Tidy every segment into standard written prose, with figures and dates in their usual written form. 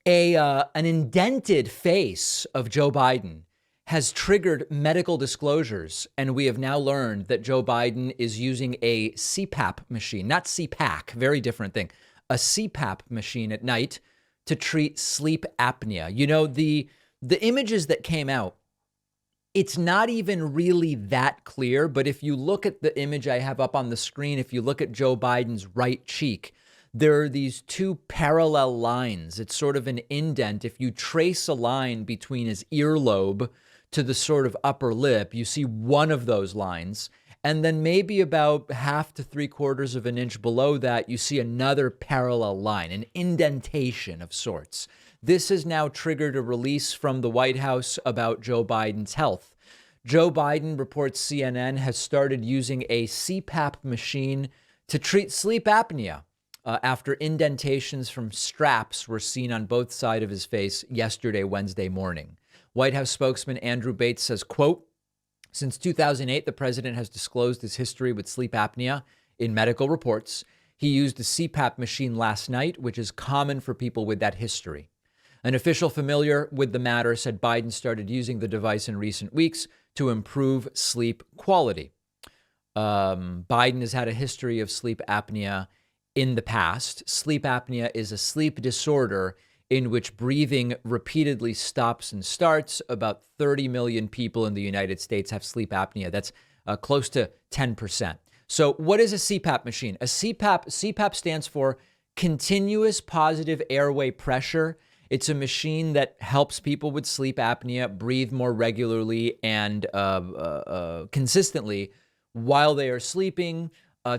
An indented face of Joe Biden has triggered medical disclosures, and we have now learned that Joe Biden is using a CPAP machine, not CPAC, very different thing, a CPAP machine at night to treat sleep apnea. You know, the images that came out, it's not even really that clear, but if you look at the image I have up on the screen, if you look at Joe Biden's right cheek, there are these two parallel lines. It's sort of an indent. If you trace a line between his earlobe to the sort of upper lip, you see one of those lines. And then maybe about half to 3/4 of an inch below that, you see another parallel line, an indentation of sorts. This has now triggered a release from the White House about Joe Biden's health. Joe Biden, reports CNN, has started using a CPAP machine to treat sleep apnea after indentations from straps were seen on both sides of his face yesterday, Wednesday morning. White House spokesman Andrew Bates says, quote, "Since 2008, the president has disclosed his history with sleep apnea in medical reports. He used a CPAP machine last night, which is common for people with that history. An official familiar with the matter said Biden started using the device in recent weeks to improve sleep quality." Biden has had a history of sleep apnea in the past. Sleep apnea is a sleep disorder in which breathing repeatedly stops and starts. About 30 million people in the United States have sleep apnea. That's close to 10%. So what is a CPAP machine? CPAP stands for continuous positive airway pressure. It's a machine that helps people with sleep apnea breathe more regularly and consistently while they are sleeping,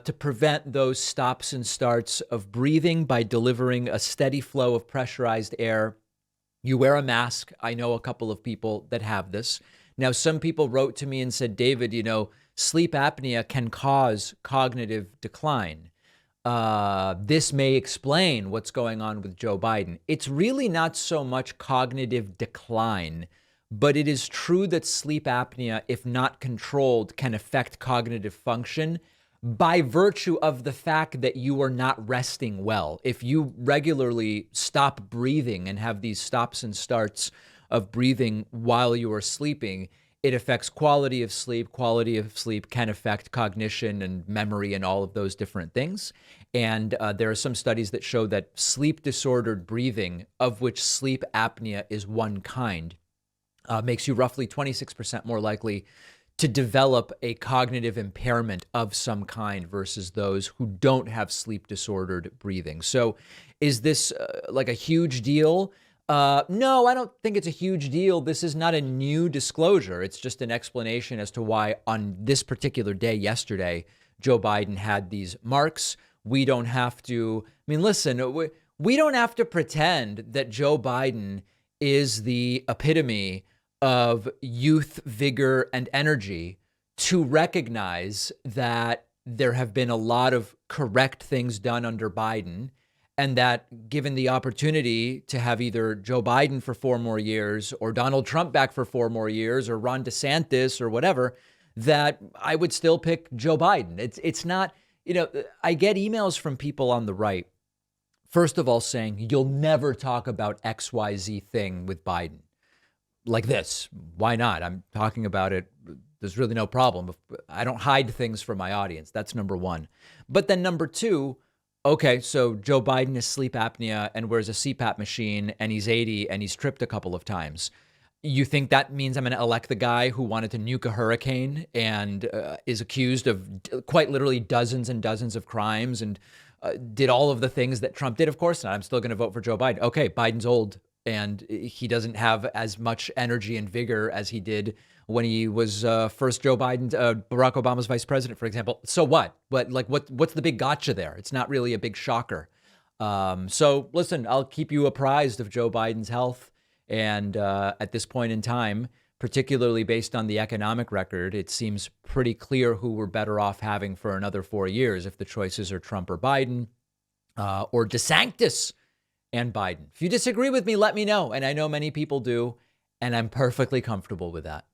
to prevent those stops and starts of breathing by delivering a steady flow of pressurized air. You wear a mask. I know a couple of people that have this. Now, some people wrote to me and said, David, you know, sleep apnea can cause cognitive decline. This may explain what's going on with Joe Biden. It's really not so much cognitive decline, but it is true that sleep apnea, if not controlled, can affect cognitive function by virtue of the fact that you are not resting well. If you regularly stop breathing and have these stops and starts of breathing while you are sleeping, it affects quality of sleep. Quality of sleep can affect cognition and memory and all of those different things. And there are some studies that show that sleep disordered breathing, of which sleep apnea is one kind, makes you roughly 26% more likely to develop a cognitive impairment of some kind versus those who don't have sleep disordered breathing. So is this like a huge deal? No, I don't think it's a huge deal. This is not a new disclosure. It's just an explanation as to why on this particular day yesterday, Joe Biden had these marks. We don't have to, I mean, listen, we don't have to pretend that Joe Biden is the epitome of youth, vigor, and energy to recognize that there have been a lot of correct things done under Biden, and that given the opportunity to have either Joe Biden for 4 more years or Donald Trump back for 4 more years or Ron DeSantis or whatever, that I would still pick Joe Biden. It's not, you know, I get emails from people on the right, first of all, saying you'll never talk about XYZ thing with Biden. Like this. Why not? I'm talking about it. There's really no problem. I don't hide things from my audience. That's number one. But then number two, okay, so Joe Biden has sleep apnea and wears a CPAP machine and he's 80 and he's tripped a couple of times. You think that means I'm going to elect the guy who wanted to nuke a hurricane and is accused of quite literally dozens and dozens of crimes and did all of the things that Trump did? Of course not. I'm still going to vote for Joe Biden. Okay, Biden's old and he doesn't have as much energy and vigor as he did when he was first Joe Biden, Barack Obama's vice president, for example. So what? But like, what's the big gotcha there? It's not really a big shocker. So listen, I'll keep you apprised of Joe Biden's health. And at this point in time, particularly based on the economic record, it seems pretty clear who we're better off having for another 4 years if the choices are Trump or Biden or DeSantis and Biden. If you disagree with me, let me know. And I know many people do, and I'm perfectly comfortable with that.